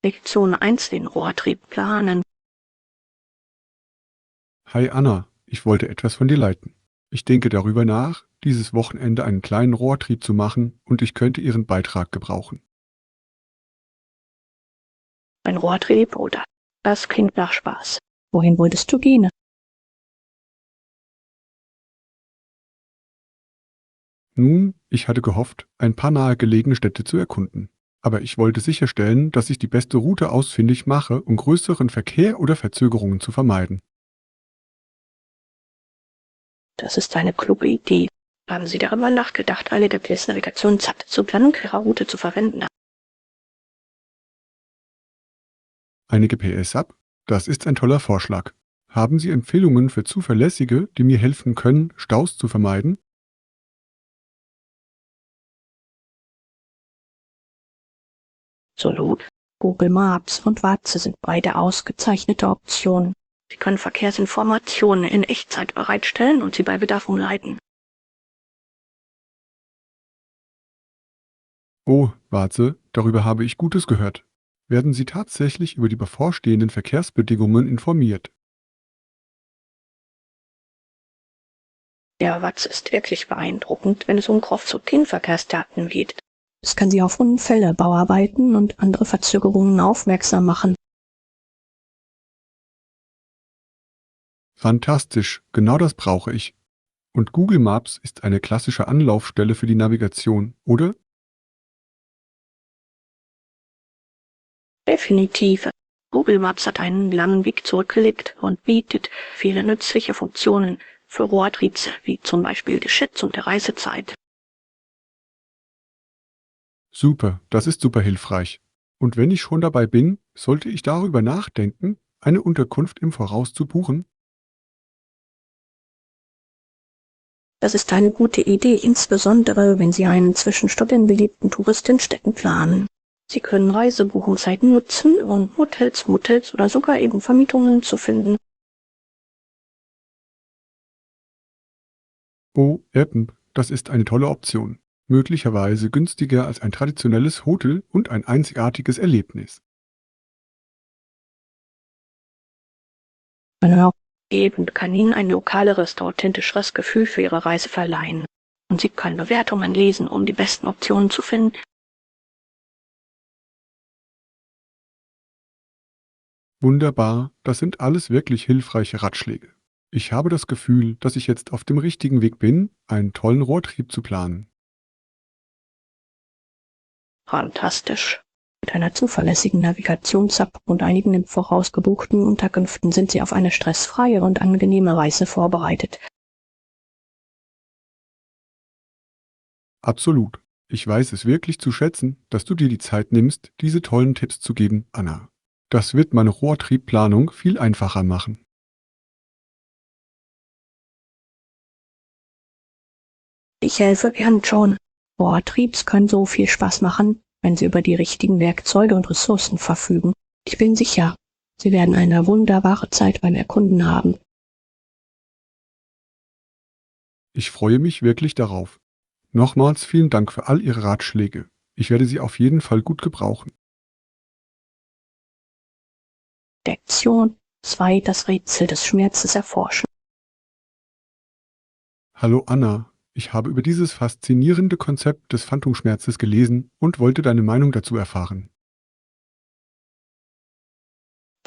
Lektion 1: Den Rohrtrieb planen. Hi Anna, ich wollte etwas von dir leiten. Ich denke darüber nach, dieses Wochenende einen kleinen Rohrtrieb zu machen und ich könnte Ihren Beitrag gebrauchen. Ein Rohrtrieb, oder? Das klingt nach Spaß. Wohin wolltest du gehen? Nun, ich hatte gehofft, ein paar nahegelegene Städte zu erkunden. Aber ich wollte sicherstellen, dass ich die beste Route ausfindig mache, um größeren Verkehr oder Verzögerungen zu vermeiden. Das ist eine kluge Idee. Haben Sie darüber nachgedacht, eine GPS-Navigation-App zu planen, um Ihre Route zu verwenden? Eine GPS-App? Das ist ein toller Vorschlag. Haben Sie Empfehlungen für zuverlässige, die mir helfen können, Staus zu vermeiden? Absolut. Google Maps und Watze sind beide ausgezeichnete Optionen. Sie können Verkehrsinformationen in Echtzeit bereitstellen und sie bei Bedarf umleiten. Oh, Warze, darüber habe ich Gutes gehört. Werden Sie tatsächlich über die bevorstehenden Verkehrsbedingungen informiert? Der Watz ist wirklich beeindruckend, wenn es um Kraftverkehrsdaten geht. Es kann Sie auf Unfälle, Bauarbeiten und andere Verzögerungen aufmerksam machen. Fantastisch, genau das brauche ich. Und Google Maps ist eine klassische Anlaufstelle für die Navigation, oder? Definitiv. Google Maps hat einen langen Weg zurückgelegt und bietet viele nützliche Funktionen für Rohrtriebs, wie zum Beispiel die Schätzung der Reisezeit. Super, das ist super hilfreich. Und wenn ich schon dabei bin, sollte ich darüber nachdenken, eine Unterkunft im Voraus zu buchen? Das ist eine gute Idee, insbesondere wenn Sie einen Zwischenstopp in beliebten Touristenstädten planen. Sie können Reisebuchungsseiten nutzen, um Motels oder sogar eben Vermietungen zu finden. Oh, Airbnb, das ist eine tolle Option. Möglicherweise günstiger als ein traditionelles Hotel und ein einzigartiges Erlebnis. Genau. Eben kann Ihnen ein lokaleres, authentischeres Gefühl für Ihre Reise verleihen. Und Sie können Bewertungen lesen, um die besten Optionen zu finden. Wunderbar, das sind alles wirklich hilfreiche Ratschläge. Ich habe das Gefühl, dass ich jetzt auf dem richtigen Weg bin, einen tollen Rohrtrieb zu planen. Fantastisch. Mit einer zuverlässigen Navigations-App und einigen im Voraus gebuchten Unterkünften sind Sie auf eine stressfreie und angenehme Reise vorbereitet. Absolut. Ich weiß es wirklich zu schätzen, dass du dir die Zeit nimmst, diese tollen Tipps zu geben, Anna. Das wird meine Rohrtriebplanung viel einfacher machen. Ich helfe gern, John. Vortriebs können so viel Spaß machen, wenn Sie über die richtigen Werkzeuge und Ressourcen verfügen. Ich bin sicher, Sie werden eine wunderbare Zeit beim Erkunden haben. Ich freue mich wirklich darauf. Nochmals vielen Dank für all Ihre Ratschläge. Ich werde sie auf jeden Fall gut gebrauchen. Lektion 2: Das Rätsel des Schmerzes erforschen. Hallo Anna, ich habe über dieses faszinierende Konzept des Phantomschmerzes gelesen und wollte deine Meinung dazu erfahren.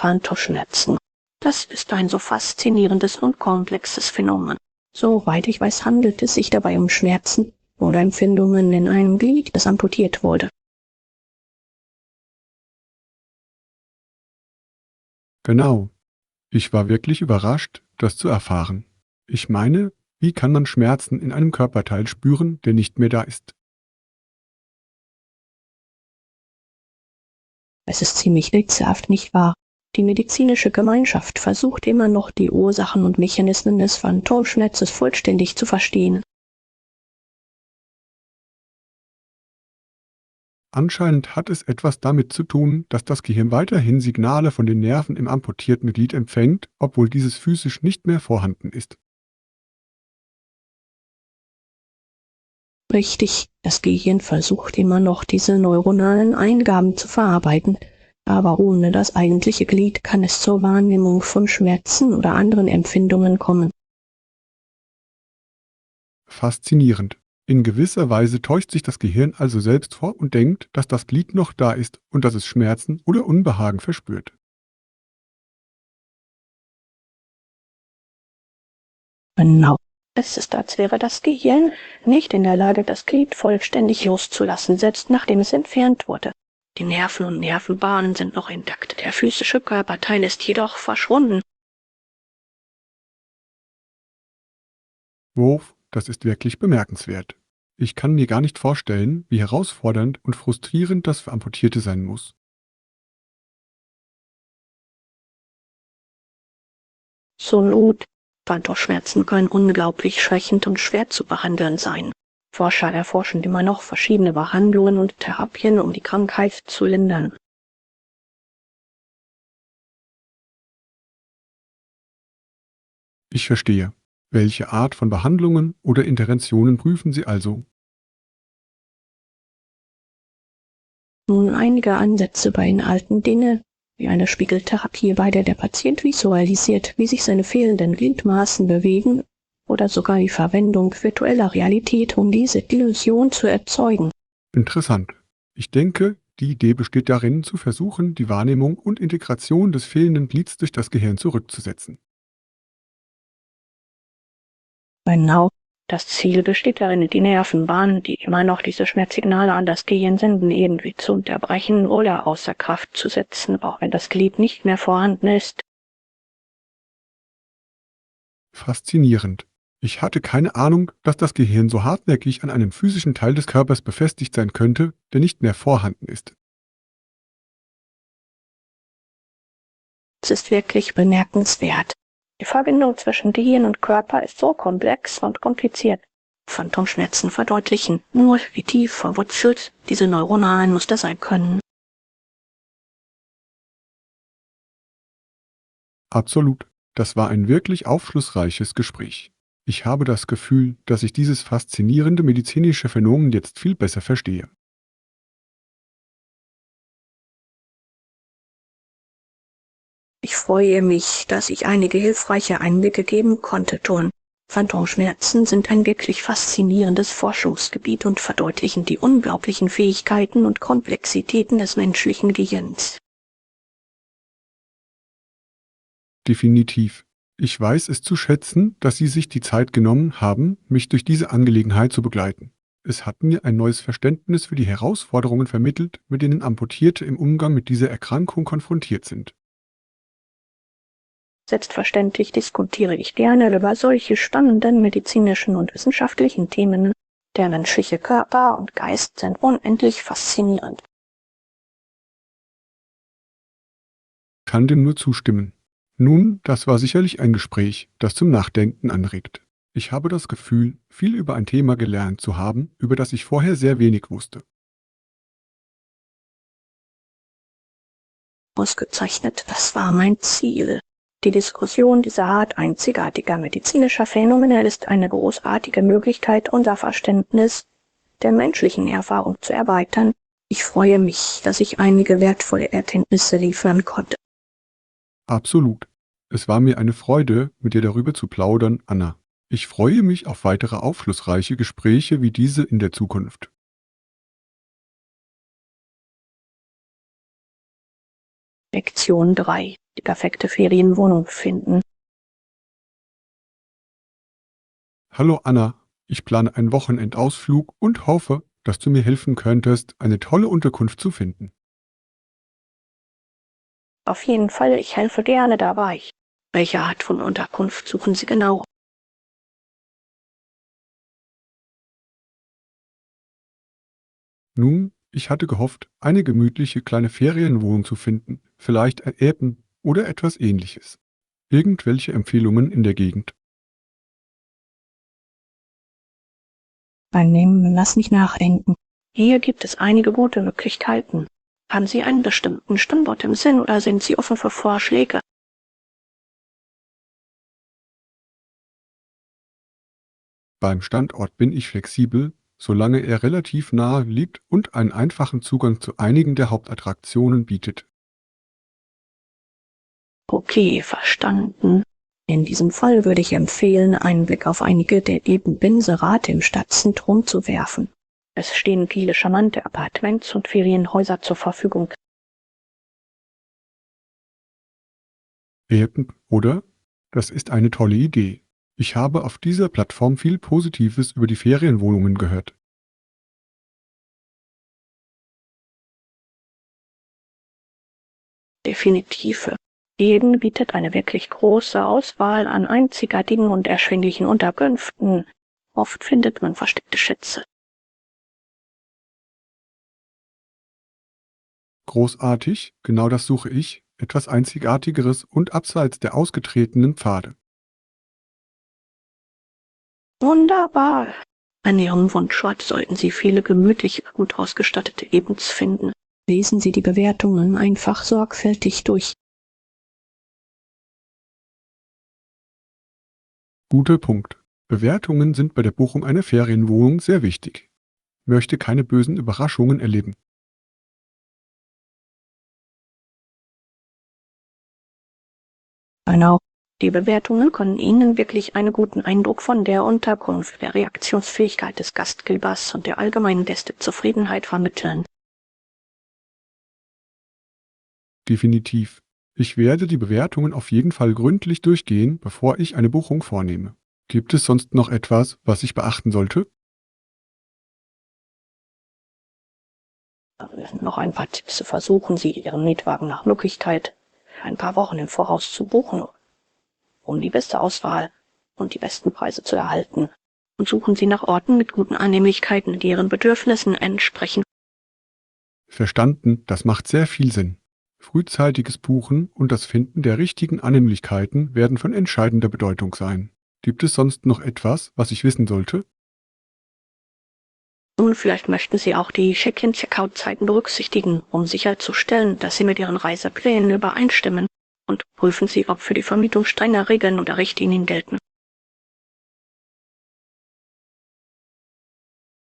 Phantomschmerzen. Das ist ein so faszinierendes und komplexes Phänomen. Soweit ich weiß, handelt es sich dabei um Schmerzen oder Empfindungen in einem Glied, das amputiert wurde. Genau. Ich war wirklich überrascht, das zu erfahren. Ich meine, wie kann man Schmerzen in einem Körperteil spüren, der nicht mehr da ist? Es ist ziemlich rätselhaft, nicht wahr? Die medizinische Gemeinschaft versucht immer noch, die Ursachen und Mechanismen des Phantomschmerzes vollständig zu verstehen. Anscheinend hat es etwas damit zu tun, dass das Gehirn weiterhin Signale von den Nerven im amputierten Glied empfängt, obwohl dieses physisch nicht mehr vorhanden ist. Richtig, das Gehirn versucht immer noch, diese neuronalen Eingaben zu verarbeiten. Aber ohne das eigentliche Glied kann es zur Wahrnehmung von Schmerzen oder anderen Empfindungen kommen. Faszinierend. In gewisser Weise täuscht sich das Gehirn also selbst vor und denkt, dass das Glied noch da ist und dass es Schmerzen oder Unbehagen verspürt. Genau. Es ist, als wäre das Gehirn nicht in der Lage, das Glied vollständig loszulassen, selbst nachdem es entfernt wurde. Die Nerven und Nervenbahnen sind noch intakt. Der physische Körperteil ist jedoch verschwunden. Wurf, das ist wirklich bemerkenswert. Ich kann mir gar nicht vorstellen, wie herausfordernd und frustrierend das für Amputierte sein muss. Absolut. Phantomschmerzen können unglaublich schwächend und schwer zu behandeln sein. Forscher erforschen immer noch verschiedene Behandlungen und Therapien, um die Krankheit zu lindern. Ich verstehe. Welche Art von Behandlungen oder Interventionen prüfen Sie also? Nun, einige Ansätze beinhalten Dinge wie eine Spiegeltherapie, bei der der Patient visualisiert, wie sich seine fehlenden Gliedmaßen bewegen, oder sogar die Verwendung virtueller Realität, um diese Illusion zu erzeugen. Interessant. Ich denke, die Idee besteht darin, zu versuchen, die Wahrnehmung und Integration des fehlenden Glieds durch das Gehirn zurückzusetzen. Genau. Das Ziel besteht darin, die Nervenbahnen, die immer noch diese Schmerzsignale an das Gehirn senden, irgendwie zu unterbrechen oder außer Kraft zu setzen, auch wenn das Glied nicht mehr vorhanden ist. Faszinierend. Ich hatte keine Ahnung, dass das Gehirn so hartnäckig an einem physischen Teil des Körpers befestigt sein könnte, der nicht mehr vorhanden ist. Es ist wirklich bemerkenswert. Die Verbindung zwischen Gehirn und Körper ist so komplex und kompliziert. Phantomschmerzen verdeutlichen nur, wie tief verwurzelt diese neuronalen Muster sein können. Absolut. Das war ein wirklich aufschlussreiches Gespräch. Ich habe das Gefühl, dass ich dieses faszinierende medizinische Phänomen jetzt viel besser verstehe. Ich freue mich, dass ich einige hilfreiche Einblicke geben konnte, Ton. Phantomschmerzen sind ein wirklich faszinierendes Forschungsgebiet und verdeutlichen die unglaublichen Fähigkeiten und Komplexitäten des menschlichen Gehirns. Definitiv. Ich weiß es zu schätzen, dass Sie sich die Zeit genommen haben, mich durch diese Angelegenheit zu begleiten. Es hat mir ein neues Verständnis für die Herausforderungen vermittelt, mit denen Amputierte im Umgang mit dieser Erkrankung konfrontiert sind. Selbstverständlich diskutiere ich gerne über solche spannenden medizinischen und wissenschaftlichen Themen. Der menschliche Körper und Geist sind unendlich faszinierend. Kann dem nur zustimmen. Nun, das war sicherlich ein Gespräch, das zum Nachdenken anregt. Ich habe das Gefühl, viel über ein Thema gelernt zu haben, über das ich vorher sehr wenig wusste. Ausgezeichnet, das war mein Ziel. Die Diskussion dieser Art einzigartiger medizinischer Phänomene ist eine großartige Möglichkeit, unser Verständnis der menschlichen Erfahrung zu erweitern. Ich freue mich, dass ich einige wertvolle Erkenntnisse liefern konnte. Absolut. Es war mir eine Freude, mit dir darüber zu plaudern, Anna. Ich freue mich auf weitere aufschlussreiche Gespräche wie diese in der Zukunft. Lektion 3: Die perfekte Ferienwohnung finden. Hallo Anna, ich plane einen Wochenendausflug und hoffe, dass du mir helfen könntest, eine tolle Unterkunft zu finden. Auf jeden Fall, ich helfe gerne dabei. Welche Art von Unterkunft suchen Sie genau? Nun, ich hatte gehofft, eine gemütliche kleine Ferienwohnung zu finden, vielleicht ein Airbnb oder etwas ähnliches. Irgendwelche Empfehlungen in der Gegend? Lass mich nachdenken. Hier gibt es einige gute Möglichkeiten. Haben Sie einen bestimmten Standort im Sinn oder sind Sie offen für Vorschläge? Beim Standort bin ich flexibel, solange er relativ nahe liegt und einen einfachen Zugang zu einigen der Hauptattraktionen bietet. Okay, verstanden. In diesem Fall würde ich empfehlen, einen Blick auf einige der Inserate im Stadtzentrum zu werfen. Es stehen viele charmante Appartements und Ferienhäuser zur Verfügung. Oder? Das ist eine tolle Idee. Ich habe auf dieser Plattform viel Positives über die Ferienwohnungen gehört. Definitiv. Eden bietet eine wirklich große Auswahl an einzigartigen und erschwinglichen Unterkünften. Oft findet man versteckte Schätze. Großartig, genau das suche ich, etwas Einzigartigeres und abseits der ausgetretenen Pfade. Wunderbar. An Ihrem Wunschort sollten Sie viele gemütliche, gut ausgestattete Edens finden. Lesen Sie die Bewertungen einfach sorgfältig durch. Guter Punkt. Bewertungen sind bei der Buchung einer Ferienwohnung sehr wichtig. Möchte keine bösen Überraschungen erleben. Genau. Die Bewertungen können Ihnen wirklich einen guten Eindruck von der Unterkunft, der Reaktionsfähigkeit des Gastgebers und der allgemeinen Gästezufriedenheit vermitteln. Definitiv. Ich werde die Bewertungen auf jeden Fall gründlich durchgehen, bevor ich eine Buchung vornehme. Gibt es sonst noch etwas, was ich beachten sollte? Noch ein paar Tipps. Versuchen Sie, Ihren Mietwagen nach Möglichkeit ein paar Wochen im Voraus zu buchen, um die beste Auswahl und die besten Preise zu erhalten. Und suchen Sie nach Orten mit guten Annehmlichkeiten, die Ihren Bedürfnissen entsprechen. Verstanden, das macht sehr viel Sinn. Frühzeitiges Buchen und das Finden der richtigen Annehmlichkeiten werden von entscheidender Bedeutung sein. Gibt es sonst noch etwas, was ich wissen sollte? Und vielleicht möchten Sie auch die Check-in-Check-out-Zeiten berücksichtigen, um sicherzustellen, dass sie mit Ihren Reiseplänen übereinstimmen. Und prüfen Sie, ob für die Vermietung strenge Regeln oder Richtlinien gelten.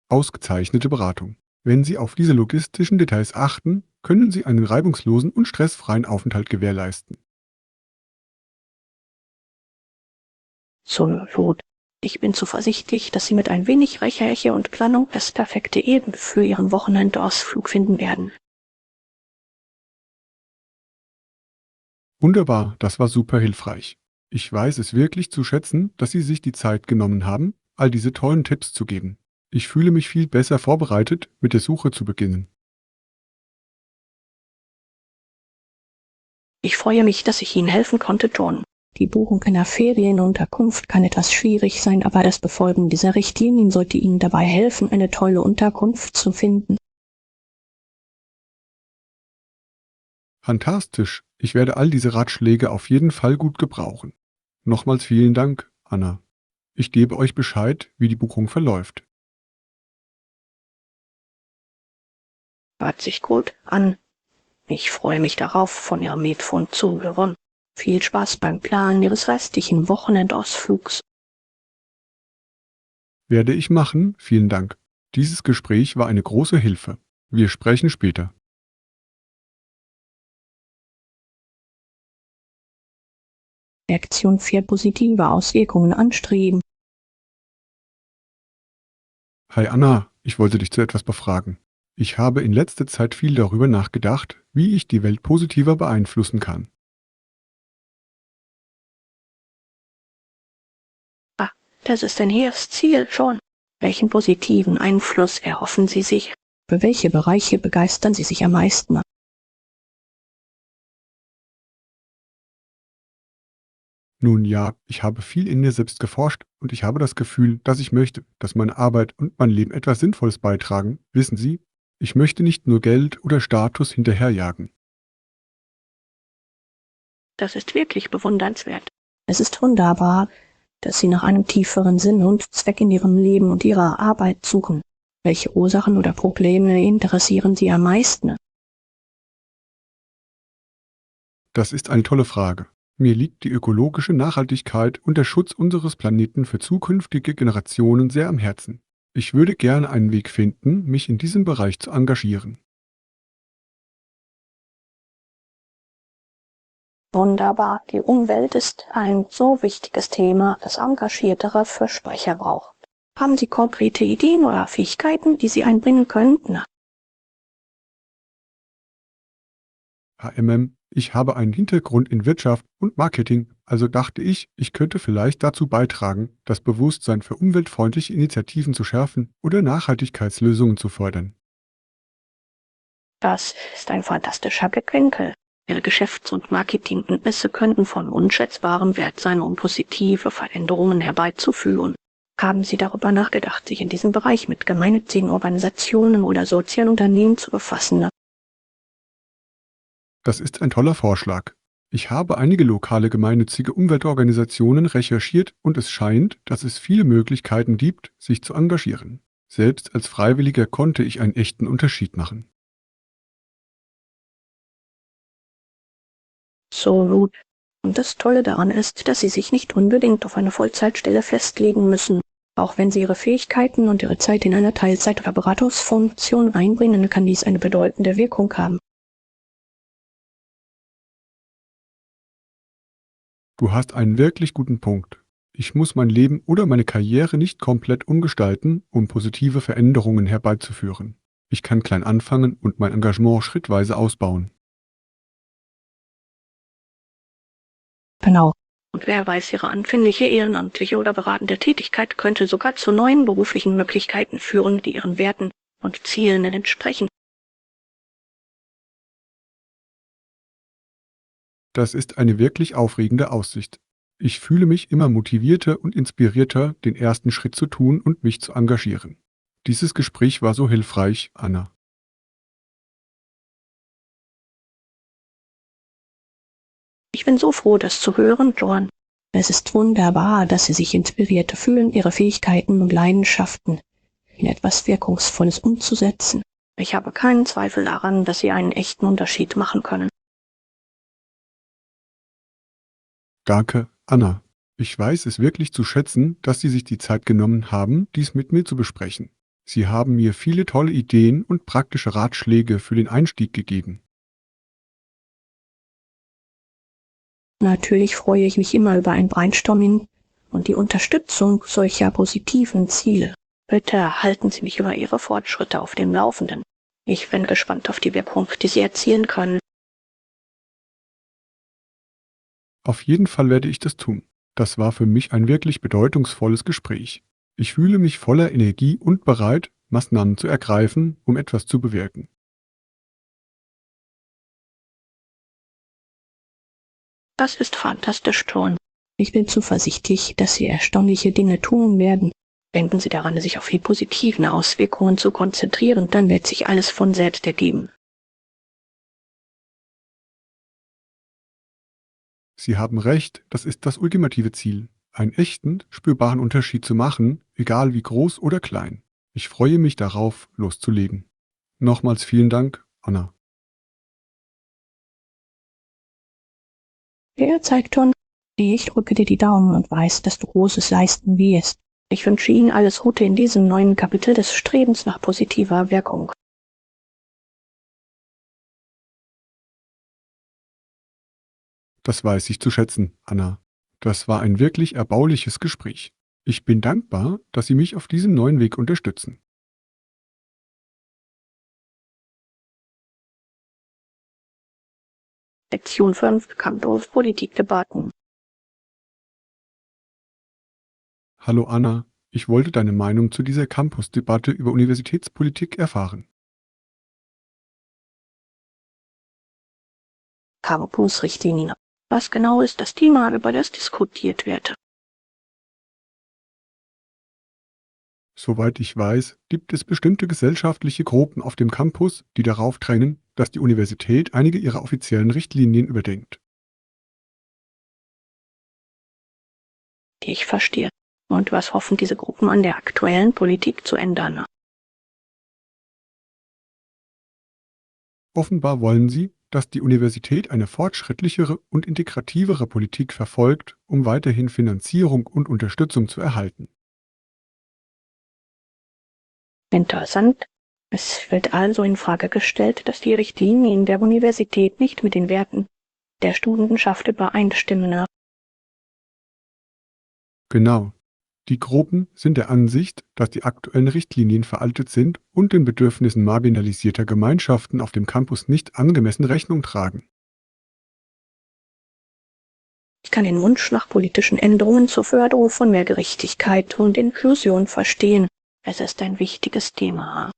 Ausgezeichnete Beratung. Wenn Sie auf diese logistischen Details achten, können Sie einen reibungslosen und stressfreien Aufenthalt gewährleisten. Zur Not. Ich bin zuversichtlich, dass Sie mit ein wenig Recherche und Planung das perfekte Eden für Ihren Wochenendausflug finden werden. Wunderbar, das war super hilfreich. Ich weiß es wirklich zu schätzen, dass Sie sich die Zeit genommen haben, all diese tollen Tipps zu geben. Ich fühle mich viel besser vorbereitet, mit der Suche zu beginnen. Ich freue mich, dass ich Ihnen helfen konnte, John. Die Buchung einer Ferienunterkunft kann etwas schwierig sein, aber das Befolgen dieser Richtlinien sollte Ihnen dabei helfen, eine tolle Unterkunft zu finden. Fantastisch, ich werde all diese Ratschläge auf jeden Fall gut gebrauchen. Nochmals vielen Dank, Anna. Ich gebe euch Bescheid, wie die Buchung verläuft. Hört sich gut an. Ich freue mich darauf, von Ihrem Mietfund zu hören. Viel Spaß beim Planen Ihres restlichen Wochenendausflugs. Werde ich machen, vielen Dank. Dieses Gespräch war eine große Hilfe. Wir sprechen später. Reaktion 4 positive Auswirkungen anstreben. Hi Anna, ich wollte dich zu etwas befragen. Ich habe in letzter Zeit viel darüber nachgedacht, wie ich die Welt positiver beeinflussen kann. Ah, das ist ein hehres Ziel schon. Welchen positiven Einfluss erhoffen Sie sich? Für welche Bereiche begeistern Sie sich am meisten? Nun ja, ich habe viel in mir selbst geforscht und ich habe das Gefühl, dass ich möchte, dass meine Arbeit und mein Leben etwas Sinnvolles beitragen. Wissen Sie, ich möchte nicht nur Geld oder Status hinterherjagen. Das ist wirklich bewundernswert. Es ist wunderbar, dass Sie nach einem tieferen Sinn und Zweck in Ihrem Leben und Ihrer Arbeit suchen. Welche Ursachen oder Probleme interessieren Sie am meisten? Das ist eine tolle Frage. Mir liegt die ökologische Nachhaltigkeit und der Schutz unseres Planeten für zukünftige Generationen sehr am Herzen. Ich würde gerne einen Weg finden, mich in diesem Bereich zu engagieren. Wunderbar. Die Umwelt ist ein so wichtiges Thema, das engagiertere Fürsprecher braucht. Haben Sie konkrete Ideen oder Fähigkeiten, die Sie einbringen könnten? HMM, ich habe einen Hintergrund in Wirtschaft und Marketing, also dachte ich könnte vielleicht dazu beitragen, das Bewusstsein für umweltfreundliche Initiativen zu schärfen oder Nachhaltigkeitslösungen zu fördern. Das ist ein fantastischer Blickwinkel. Ihre Geschäfts- und Marketingkenntnisse könnten von unschätzbarem Wert sein, um positive Veränderungen herbeizuführen. Haben Sie darüber nachgedacht, sich in diesem Bereich mit gemeinnützigen Organisationen oder sozialen Unternehmen zu befassen? Das ist ein toller Vorschlag. Ich habe einige lokale gemeinnützige Umweltorganisationen recherchiert und es scheint, dass es viele Möglichkeiten gibt, sich zu engagieren. Selbst als Freiwilliger konnte ich einen echten Unterschied machen. So gut. Und das Tolle daran ist, dass Sie sich nicht unbedingt auf eine Vollzeitstelle festlegen müssen. Auch wenn Sie Ihre Fähigkeiten und Ihre Zeit in einer Teilzeit- oder Beratungsfunktion einbringen, kann dies eine bedeutende Wirkung haben. Du hast einen wirklich guten Punkt. Ich muss mein Leben oder meine Karriere nicht komplett umgestalten, um positive Veränderungen herbeizuführen. Ich kann klein anfangen und mein Engagement schrittweise ausbauen. Genau. Und wer weiß, Ihre anfängliche ehrenamtliche oder beratende Tätigkeit könnte sogar zu neuen beruflichen Möglichkeiten führen, die Ihren Werten und Zielen entsprechen. Das ist eine wirklich aufregende Aussicht. Ich fühle mich immer motivierter und inspirierter, den ersten Schritt zu tun und mich zu engagieren. Dieses Gespräch war so hilfreich, Anna. Ich bin so froh, das zu hören, Joan. Es ist wunderbar, dass Sie sich inspiriert fühlen, Ihre Fähigkeiten und Leidenschaften in etwas Wirkungsvolles umzusetzen. Ich habe keinen Zweifel daran, dass Sie einen echten Unterschied machen können. Danke, Anna. Ich weiß es wirklich zu schätzen, dass Sie sich die Zeit genommen haben, dies mit mir zu besprechen. Sie haben mir viele tolle Ideen und praktische Ratschläge für den Einstieg gegeben. Natürlich freue ich mich immer über ein Brainstorming und die Unterstützung solcher positiven Ziele. Bitte halten Sie mich über Ihre Fortschritte auf dem Laufenden. Ich bin gespannt auf die Wirkung, die Sie erzielen können. Auf jeden Fall werde ich das tun. Das war für mich ein wirklich bedeutungsvolles Gespräch. Ich fühle mich voller Energie und bereit, Maßnahmen zu ergreifen, um etwas zu bewirken. Das ist fantastisch, John. Ich bin zuversichtlich, dass Sie erstaunliche Dinge tun werden. Denken Sie daran, sich auf die positiven Auswirkungen zu konzentrieren, dann wird sich alles von selbst ergeben. Sie haben recht, das ist das ultimative Ziel, einen echten, spürbaren Unterschied zu machen, egal wie groß oder klein. Ich freue mich darauf, loszulegen. Nochmals vielen Dank, Anna. Derzeit, John, ich drücke dir die Daumen und weiß, dass du Großes leisten wirst. Ich wünsche Ihnen alles Gute in diesem neuen Kapitel des Strebens nach positiver Wirkung. Das weiß ich zu schätzen, Anna. Das war ein wirklich erbauliches Gespräch. Ich bin dankbar, dass Sie mich auf diesem neuen Weg unterstützen. Lektion 5: Campus-Politikdebatten. Hallo Anna, ich wollte deine Meinung zu dieser Campus-Debatte über Universitätspolitik erfahren. Campus-Richtlinien. Was genau ist das Thema, über das diskutiert wird? Soweit ich weiß, gibt es bestimmte gesellschaftliche Gruppen auf dem Campus, die darauf drängen, dass die Universität einige ihrer offiziellen Richtlinien überdenkt. Ich verstehe. Und was hoffen diese Gruppen an der aktuellen Politik zu ändern? Offenbar wollen sie, dass die Universität eine fortschrittlichere und integrativere Politik verfolgt, um weiterhin Finanzierung und Unterstützung zu erhalten. Interessant. Es wird also in Frage gestellt, dass die Richtlinien der Universität nicht mit den Werten der Studentenschaft übereinstimmende. Genau. Die Gruppen sind der Ansicht, dass die aktuellen Richtlinien veraltet sind und den Bedürfnissen marginalisierter Gemeinschaften auf dem Campus nicht angemessen Rechnung tragen. Ich kann den Wunsch nach politischen Änderungen zur Förderung von mehr Gerechtigkeit und Inklusion verstehen. Es ist ein wichtiges Thema.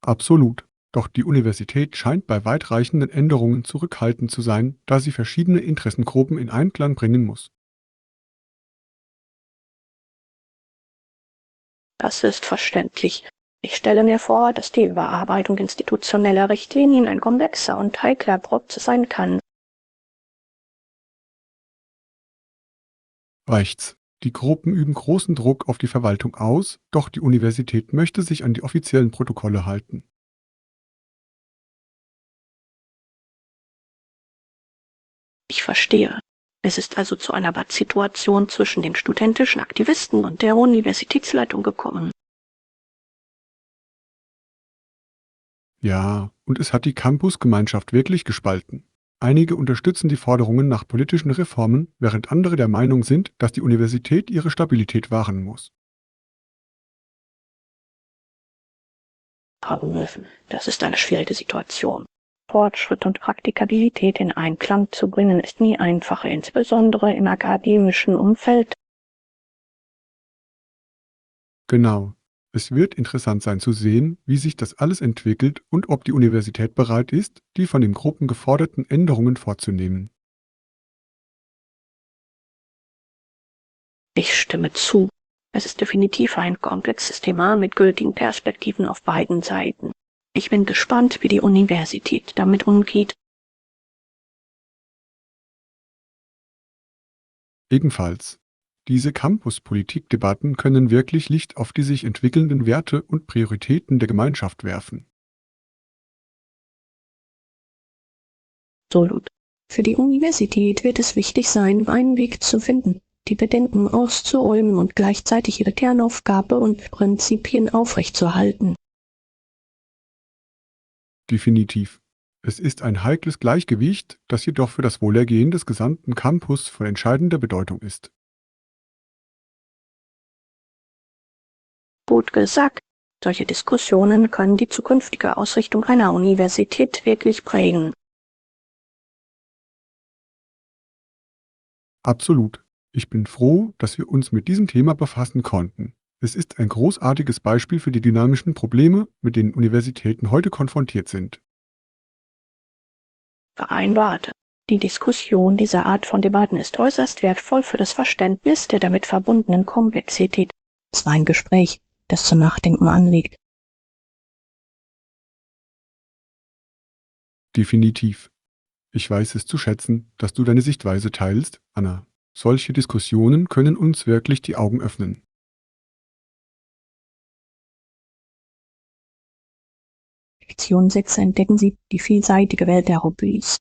Absolut. Doch die Universität scheint bei weitreichenden Änderungen zurückhaltend zu sein, da sie verschiedene Interessengruppen in Einklang bringen muss. Das ist verständlich. Ich stelle mir vor, dass die Überarbeitung institutioneller Richtlinien ein komplexer und heikler Prozess sein kann. Rechts. Die Gruppen üben großen Druck auf die Verwaltung aus, doch die Universität möchte sich an die offiziellen Protokolle halten. Ich verstehe. Es ist also zu einer Pattsituation zwischen den studentischen Aktivisten und der Universitätsleitung gekommen. Ja, und es hat die Campusgemeinschaft wirklich gespalten. Einige unterstützen die Forderungen nach politischen Reformen, während andere der Meinung sind, dass die Universität ihre Stabilität wahren muss. Das ist eine schwierige Situation. Fortschritt und Praktikabilität in Einklang zu bringen, ist nie einfach, insbesondere im akademischen Umfeld. Genau. Es wird interessant sein zu sehen, wie sich das alles entwickelt und ob die Universität bereit ist, die von den Gruppen geforderten Änderungen vorzunehmen. Ich stimme zu. Es ist definitiv ein komplexes Thema mit gültigen Perspektiven auf beiden Seiten. Ich bin gespannt, wie die Universität damit umgeht. Ebenfalls. Diese Campus-Politik-Debatten können wirklich Licht auf die sich entwickelnden Werte und Prioritäten der Gemeinschaft werfen. Absolut. Für die Universität wird es wichtig sein, einen Weg zu finden, die Bedenken auszuräumen und gleichzeitig ihre Kernaufgabe und Prinzipien aufrechtzuerhalten. Definitiv. Es ist ein heikles Gleichgewicht, das jedoch für das Wohlergehen des gesamten Campus von entscheidender Bedeutung ist. Gut gesagt. Solche Diskussionen können die zukünftige Ausrichtung einer Universität wirklich prägen. Absolut. Ich bin froh, dass wir uns mit diesem Thema befassen konnten. Es ist ein großartiges Beispiel für die dynamischen Probleme, mit denen Universitäten heute konfrontiert sind. Vereinbart. Die Diskussion dieser Art von Debatten ist äußerst wertvoll für das Verständnis der damit verbundenen Komplexität. Es war ein Gespräch, das zum Nachdenken anregt. Definitiv. Ich weiß es zu schätzen, dass du deine Sichtweise teilst, Anna. Solche Diskussionen können uns wirklich die Augen öffnen. Lektion 6 entdecken Sie die vielseitige Welt der Hobbys.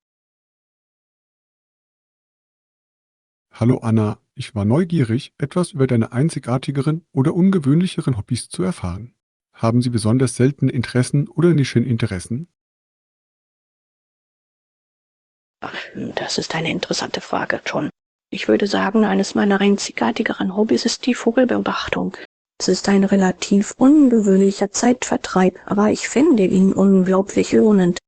Hallo Anna, ich war neugierig, etwas über deine einzigartigeren oder ungewöhnlicheren Hobbys zu erfahren. Haben Sie besonders seltene Interessen oder Nischeninteressen? Das ist eine interessante Frage, John. Ich würde sagen, eines meiner einzigartigeren Hobbys ist die Vogelbeobachtung. Es ist ein relativ ungewöhnlicher Zeitvertreib, aber ich finde ihn unglaublich lohnend.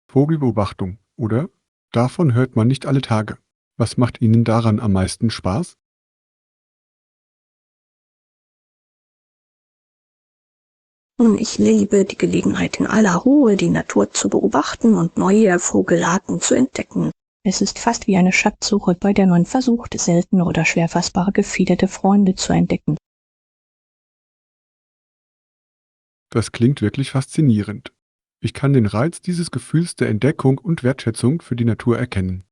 Vogelbeobachtung, oder? Davon hört man nicht alle Tage. Was macht Ihnen daran am meisten Spaß? Und ich liebe die Gelegenheit, in aller Ruhe die Natur zu beobachten und neue Vogelarten zu entdecken. Es ist fast wie eine Schatzsuche, bei der man versucht, seltene oder schwer fassbare gefiederte Freunde zu entdecken. Das klingt wirklich faszinierend. Ich kann den Reiz dieses Gefühls der Entdeckung und Wertschätzung für die Natur erkennen.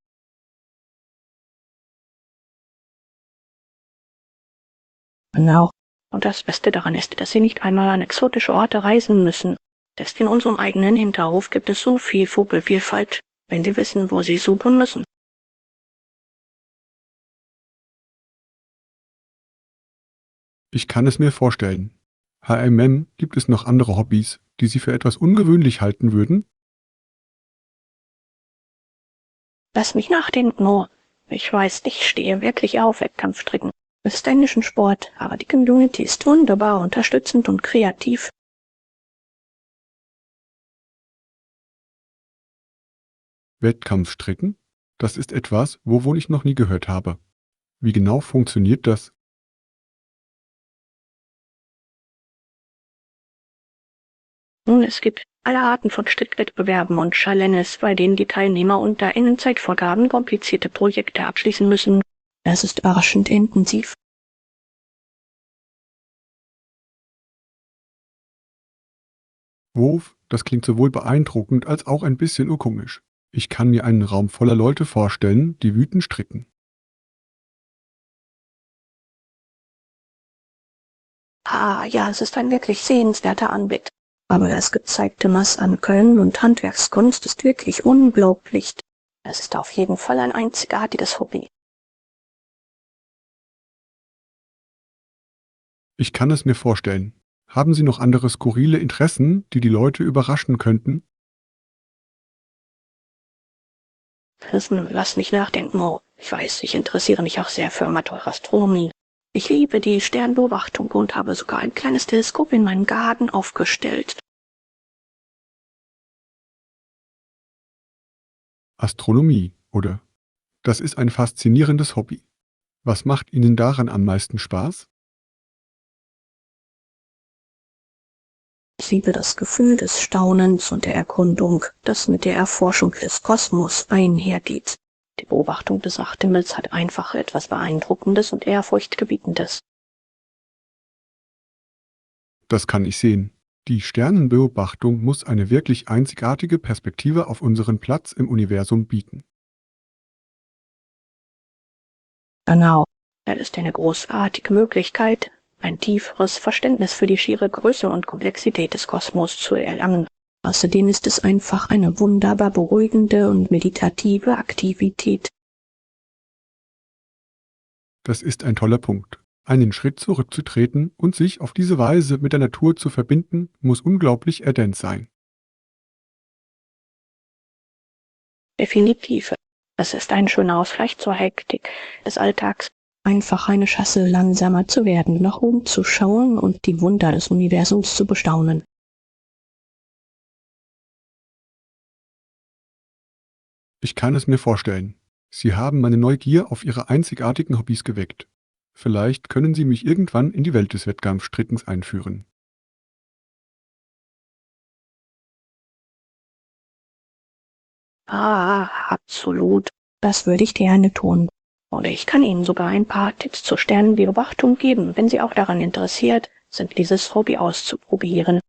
Genau. Und das Beste daran ist, dass Sie nicht einmal an exotische Orte reisen müssen. Selbst in unserem eigenen Hinterhof gibt es so viel Vogelvielfalt, wenn Sie wissen, wo Sie suchen müssen. Ich kann es mir vorstellen. HMM, gibt es noch andere Hobbys, die Sie für etwas ungewöhnlich halten würden? Lass mich nachdenken, oh. Ich weiß, ich stehe wirklich auf Wettkampfstricken. Es ist ein Nischensport, aber die Community ist wunderbar, unterstützend und kreativ. Wettkampfstricken? Das ist etwas, wovon ich noch nie gehört habe. Wie genau funktioniert das? Nun, es gibt alle Arten von Strickwettbewerben und Challenges, bei denen die Teilnehmer unter engen Zeitvorgaben komplizierte Projekte abschließen müssen. Das ist überraschend intensiv. Wurf, das klingt sowohl beeindruckend als auch ein bisschen komisch. Ich kann mir einen Raum voller Leute vorstellen, die wütend stricken. Ah, ja, es ist ein wirklich sehenswerter Anblick. Aber das gezeigte Maß an Können und Handwerkskunst ist wirklich unglaublich. Es ist auf jeden Fall ein einzigartiges Hobby. Ich kann es mir vorstellen. Haben Sie noch andere skurrile Interessen, die die Leute überraschen könnten? Lass mich nachdenken, oh. Ich weiß, ich interessiere mich auch sehr für Amateurastronomie. Ich liebe die Sternbeobachtung und habe sogar ein kleines Teleskop in meinem Garten aufgestellt. Astronomie, oder? Das ist ein faszinierendes Hobby. Was macht Ihnen daran am meisten Spaß? Ich liebe das Gefühl des Staunens und der Erkundung, das mit der Erforschung des Kosmos einhergeht. Die Beobachtung des Nachthimmels hat einfach etwas Beeindruckendes und Ehrfurchtgebietendes. Das kann ich sehen. Die Sternenbeobachtung muss eine wirklich einzigartige Perspektive auf unseren Platz im Universum bieten. Genau. Es ist eine großartige Möglichkeit, ein tieferes Verständnis für die schiere Größe und Komplexität des Kosmos zu erlangen. Außerdem ist es einfach eine wunderbar beruhigende und meditative Aktivität. Das ist ein toller Punkt. Einen Schritt zurückzutreten und sich auf diese Weise mit der Natur zu verbinden, muss unglaublich erdent sein. Definitiv. Es ist ein schöner Ausgleich zur Hektik des Alltags. Einfach eine Chance, langsamer zu werden, nach oben zu schauen und die Wunder des Universums zu bestaunen. Ich kann es mir vorstellen. Sie haben meine Neugier auf Ihre einzigartigen Hobbys geweckt. Vielleicht können Sie mich irgendwann in die Welt des Wettkampfstrickens einführen. Absolut. Das würde ich gerne tun. Oder ich kann Ihnen sogar ein paar Tipps zur Sternenbeobachtung geben, wenn Sie auch daran interessiert sind, dieses Hobby auszuprobieren.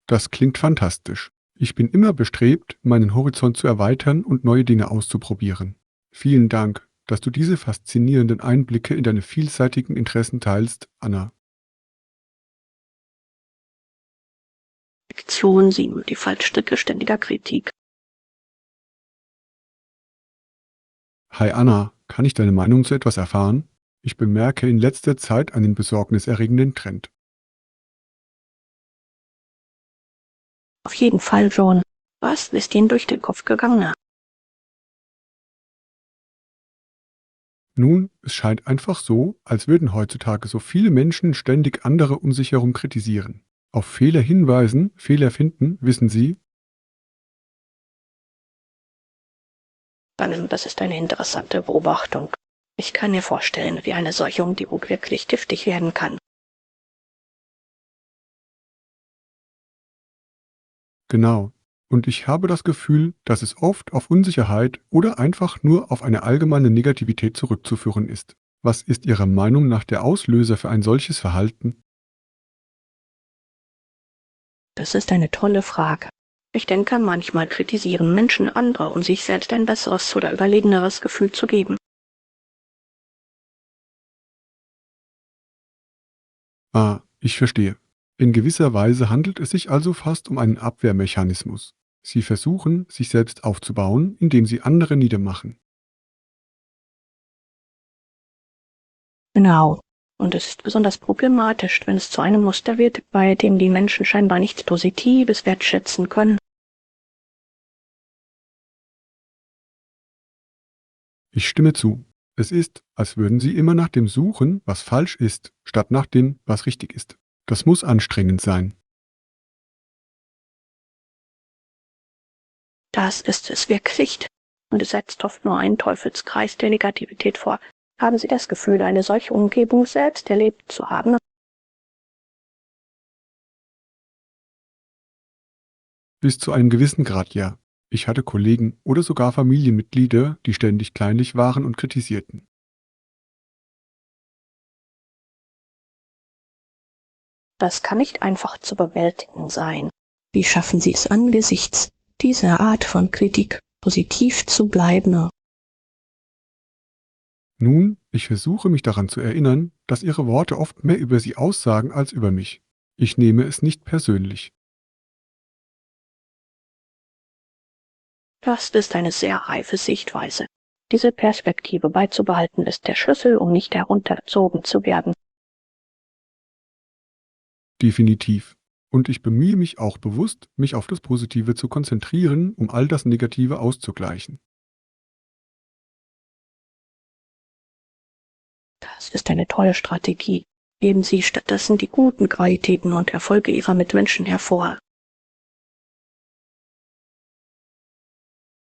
Das klingt fantastisch. Ich bin immer bestrebt, meinen Horizont zu erweitern und neue Dinge auszuprobieren. Vielen Dank, dass du diese faszinierenden Einblicke in deine vielseitigen Interessen teilst, Anna. Lektion 7. Die Fallstricke ständiger Kritik. Hi Anna, kann ich deine Meinung zu etwas erfahren? Ich bemerke in letzter Zeit einen besorgniserregenden Trend. Auf jeden Fall, John. Was ist Ihnen durch den Kopf gegangen? Nun, es scheint einfach so, als würden heutzutage so viele Menschen ständig andere um sich herum kritisieren. Auf Fehler hinweisen, Fehler finden, wissen Sie? Das ist eine interessante Beobachtung. Ich kann mir vorstellen, wie eine solche Umgebung wirklich giftig werden kann. Genau. Und ich habe das Gefühl, dass es oft auf Unsicherheit oder einfach nur auf eine allgemeine Negativität zurückzuführen ist. Was ist Ihrer Meinung nach der Auslöser für ein solches Verhalten? Das ist eine tolle Frage. Ich denke, manchmal kritisieren Menschen andere, um sich selbst ein besseres oder überlegeneres Gefühl zu geben. Ah, ich verstehe. In gewisser Weise handelt es sich also fast um einen Abwehrmechanismus. Sie versuchen, sich selbst aufzubauen, indem sie andere niedermachen. Genau. Und es ist besonders problematisch, wenn es zu einem Muster wird, bei dem die Menschen scheinbar nichts Positives wertschätzen können. Ich stimme zu. Es ist, als würden Sie immer nach dem suchen, was falsch ist, statt nach dem, was richtig ist. Das muss anstrengend sein. Das ist es wirklich. Und es setzt oft nur einen Teufelskreis der Negativität vor. Haben Sie das Gefühl, eine solche Umgebung selbst erlebt zu haben? Bis zu einem gewissen Grad ja. Ich hatte Kollegen oder sogar Familienmitglieder, die ständig kleinlich waren und kritisierten. Das kann nicht einfach zu bewältigen sein. Wie schaffen Sie es angesichts dieser Art von Kritik positiv zu bleiben? Nun, ich versuche mich daran zu erinnern, dass Ihre Worte oft mehr über Sie aussagen als über mich. Ich nehme es nicht persönlich. Das ist eine sehr reife Sichtweise. Diese Perspektive beizubehalten ist der Schlüssel, um nicht heruntergezogen zu werden. Definitiv. Und ich bemühe mich auch bewusst, mich auf das Positive zu konzentrieren, um all das Negative auszugleichen. Das ist eine tolle Strategie. Heben Sie stattdessen die guten Qualitäten und Erfolge Ihrer Mitmenschen hervor.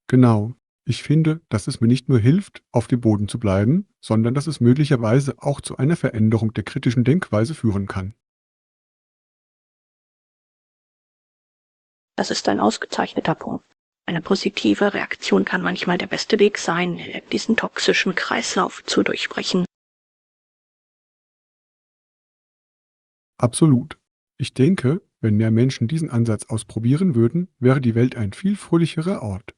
Genau. Ich finde, dass es mir nicht nur hilft, auf dem Boden zu bleiben, sondern dass es möglicherweise auch zu einer Veränderung der kritischen Denkweise führen kann. Das ist ein ausgezeichneter Punkt. Eine positive Reaktion kann manchmal der beste Weg sein, diesen toxischen Kreislauf zu durchbrechen. Absolut. Ich denke, wenn mehr Menschen diesen Ansatz ausprobieren würden, wäre die Welt ein viel fröhlicherer Ort.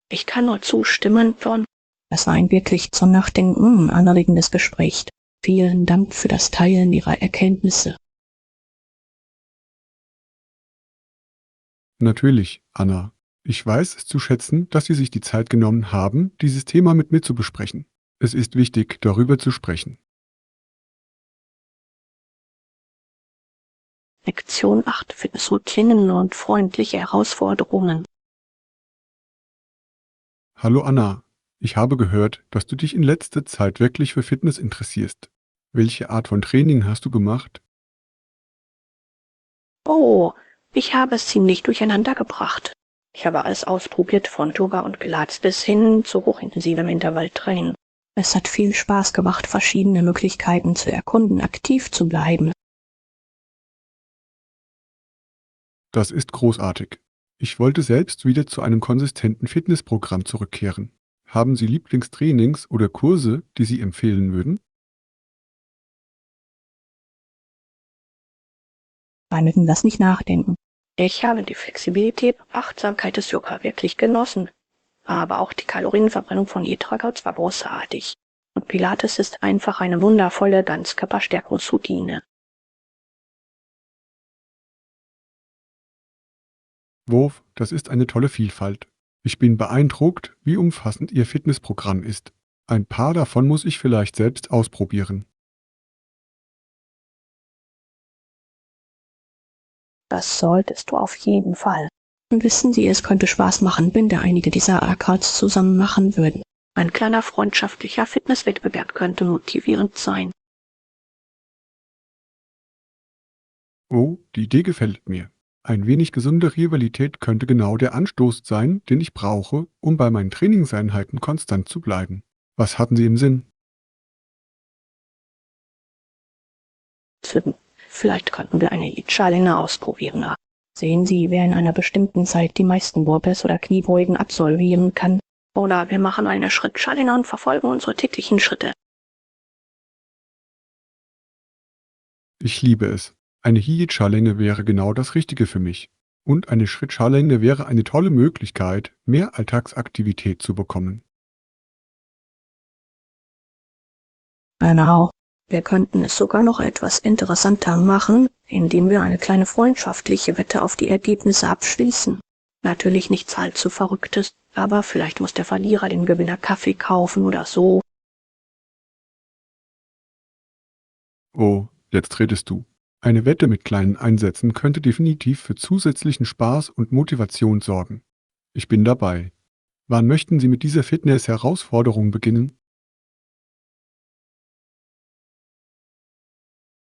Ich kann nur zustimmen, John. Das war ein wirklich zum Nachdenken anregendes Gespräch. Vielen Dank für das Teilen Ihrer Erkenntnisse. Natürlich, Anna. Ich weiß es zu schätzen, dass Sie sich die Zeit genommen haben, dieses Thema mit mir zu besprechen. Es ist wichtig, darüber zu sprechen. Lektion 8: Fitnessroutinen und freundliche Herausforderungen. Hallo Anna. Ich habe gehört, dass du dich in letzter Zeit wirklich für Fitness interessierst. Welche Art von Training hast du gemacht? Oh, ich habe es ziemlich durcheinander gebracht. Ich habe alles ausprobiert, von Yoga und Pilates bis hin zu hochintensivem Intervalltraining. Es hat viel Spaß gemacht, verschiedene Möglichkeiten zu erkunden, aktiv zu bleiben. Das ist großartig. Ich wollte selbst wieder zu einem konsistenten Fitnessprogramm zurückkehren. Haben Sie Lieblingstrainings oder Kurse, die Sie empfehlen würden? Lass mich nachdenken. Ich habe die Flexibilität und Achtsamkeit des Yoga wirklich genossen. Aber auch die Kalorienverbrennung von Yetragout war großartig. Und Pilates ist einfach eine wundervolle Ganzkörperstärkungsroutine. Wurf, das ist eine tolle Vielfalt. Ich bin beeindruckt, wie umfassend Ihr Fitnessprogramm ist. Ein paar davon muss ich vielleicht selbst ausprobieren. Das solltest du auf jeden Fall. Und wissen Sie, es könnte Spaß machen, wenn wir einige dieser Workouts zusammen machen würden. Ein kleiner freundschaftlicher Fitnesswettbewerb könnte motivierend sein. Oh, die Idee gefällt mir. Ein wenig gesunde Rivalität könnte genau der Anstoß sein, den ich brauche, um bei meinen Trainingseinheiten konstant zu bleiben. Was hatten Sie im Sinn? Vielleicht könnten wir eine Lead-Challenge ausprobieren. Sehen Sie, wer in einer bestimmten Zeit die meisten Burpees oder Kniebeugen absolvieren kann. Oder wir machen eine Schritt-Challenge und verfolgen unsere täglichen Schritte. Ich liebe es. Eine HIIT-Challenge wäre genau das Richtige für mich. Und eine Schritt-Challenge wäre eine tolle Möglichkeit, mehr Alltagsaktivität zu bekommen. Genau. Wir könnten es sogar noch etwas interessanter machen, indem wir eine kleine freundschaftliche Wette auf die Ergebnisse abschließen. Natürlich nichts allzu Verrücktes, aber vielleicht muss der Verlierer dem Gewinner Kaffee kaufen oder so. Oh, jetzt redest du. Eine Wette mit kleinen Einsätzen könnte definitiv für zusätzlichen Spaß und Motivation sorgen. Ich bin dabei. Wann möchten Sie mit dieser Fitness-Herausforderung beginnen?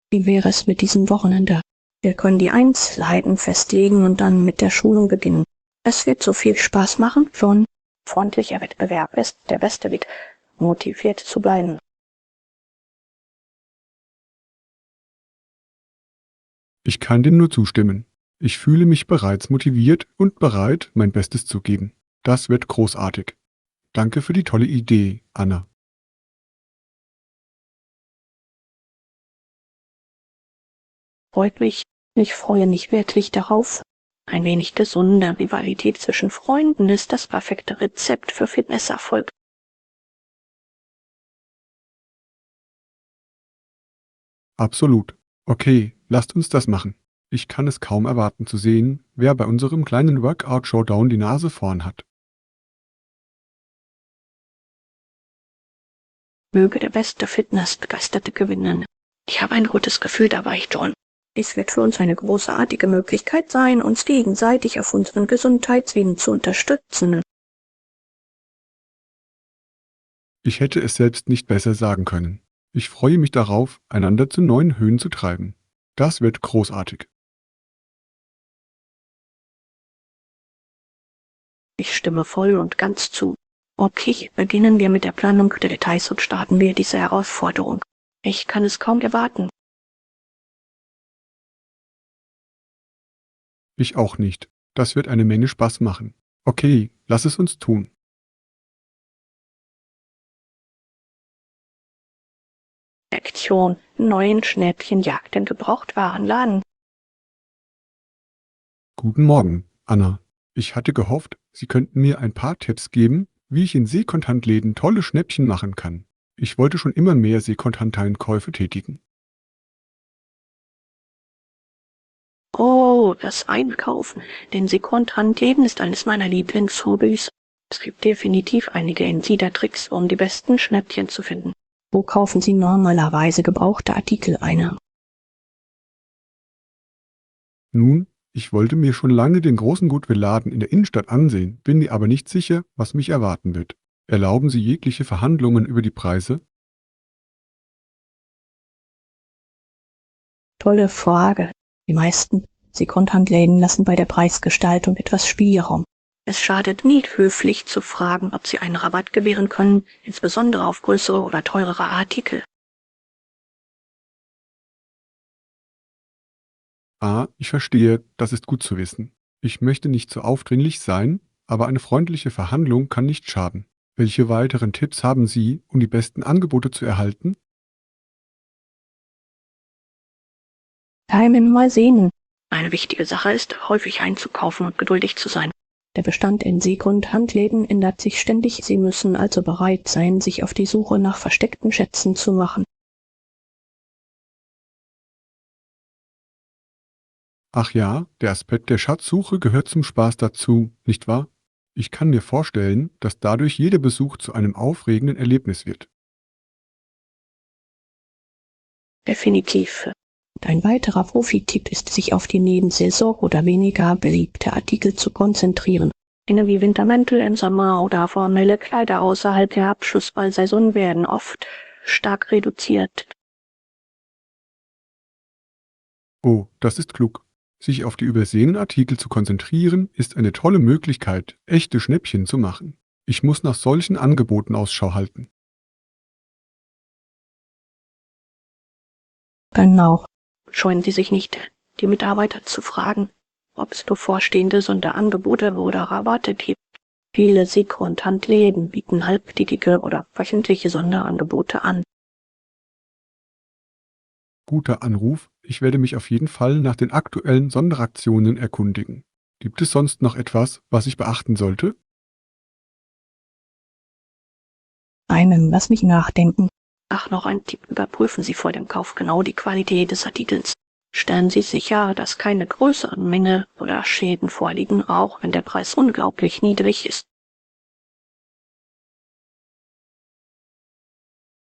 Wie wäre es mit diesem Wochenende? Wir können die Einzelheiten festlegen und dann mit der Schulung beginnen. Es wird so viel Spaß machen, John. Freundlicher Wettbewerb ist der beste Weg, motiviert zu bleiben. Ich kann dem nur zustimmen. Ich fühle mich bereits motiviert und bereit, mein Bestes zu geben. Das wird großartig. Danke für die tolle Idee, Anna. Freut mich. Ich freue mich wirklich darauf. Ein wenig gesunde Rivalität zwischen Freunden ist das perfekte Rezept für Fitnesserfolg. Absolut. Okay, lasst uns das machen. Ich kann es kaum erwarten zu sehen, wer bei unserem kleinen Workout-Showdown die Nase vorn hat. Möge der beste Fitnessbegeisterte gewinnen. Ich habe ein gutes Gefühl dabei, John. Es wird für uns eine großartige Möglichkeit sein, uns gegenseitig auf unseren Gesundheitswegen zu unterstützen. Ich hätte es selbst nicht besser sagen können. Ich freue mich darauf, einander zu neuen Höhen zu treiben. Das wird großartig. Ich stimme voll und ganz zu. Okay, beginnen wir mit der Planung der Details und starten wir diese Herausforderung. Ich kann es kaum erwarten. Ich auch nicht. Das wird eine Menge Spaß machen. Okay, lass es uns tun. Aktion, neuen Schnäppchenjagd in Gebrauchtwarenladen. Guten Morgen, Anna. Ich hatte gehofft, Sie könnten mir ein paar Tipps geben, wie ich in Sekondhandläden tolle Schnäppchen machen kann. Ich wollte schon immer mehr Sekondhandeinkäufe tätigen. Oh, das Einkaufen. Den Sekundhandläden ist eines meiner Lieblingshobbys. Es gibt definitiv einige Insidertricks, um die besten Schnäppchen zu finden. Wo kaufen Sie normalerweise gebrauchte Artikel ein? Nun, ich wollte mir schon lange den großen Goodwill-Laden in der Innenstadt ansehen, bin mir aber nicht sicher, was mich erwarten wird. Erlauben Sie jegliche Verhandlungen über die Preise? Tolle Frage. Die meisten Sekundhandläden lassen bei der Preisgestaltung etwas Spielraum. Es schadet nie, höflich zu fragen, ob sie einen Rabatt gewähren können, insbesondere auf größere oder teurere Artikel. Ah, ich verstehe, das ist gut zu wissen. Ich möchte nicht zu aufdringlich sein, aber eine freundliche Verhandlung kann nicht schaden. Welche weiteren Tipps haben Sie, um die besten Angebote zu erhalten? Timing mal sehen. Eine wichtige Sache ist, häufig einzukaufen und geduldig zu sein. Der Bestand in Sekundhandläden ändert sich ständig. Sie müssen also bereit sein, sich auf die Suche nach versteckten Schätzen zu machen. Ach ja, der Aspekt der Schatzsuche gehört zum Spaß dazu, nicht wahr? Ich kann mir vorstellen, dass dadurch jeder Besuch zu einem aufregenden Erlebnis wird. Definitiv. Und ein weiterer Profi-Tipp ist, sich auf die neben Saison oder weniger beliebte Artikel zu konzentrieren. Dinge wie Wintermäntel im Sommer oder formelle Kleider außerhalb der Abschussballsaison werden oft stark reduziert. Oh, das ist klug. Sich auf die übersehenen Artikel zu konzentrieren, ist eine tolle Möglichkeit, echte Schnäppchen zu machen. Ich muss nach solchen Angeboten Ausschau halten. Genau. Scheuen Sie sich nicht, die Mitarbeiter zu fragen, ob es bevorstehende Sonderangebote oder Rabatte gibt. Viele Sekundhandläden bieten halbtägige oder wöchentliche Sonderangebote an. Guter Anruf. Ich werde mich auf jeden Fall nach den aktuellen Sonderaktionen erkundigen. Gibt es sonst noch etwas, was ich beachten sollte? Lass mich nachdenken. Ach, noch ein Tipp. Überprüfen Sie vor dem Kauf genau die Qualität des Artikels. Stellen Sie sicher, dass keine größeren Mängel oder Schäden vorliegen, auch wenn der Preis unglaublich niedrig ist.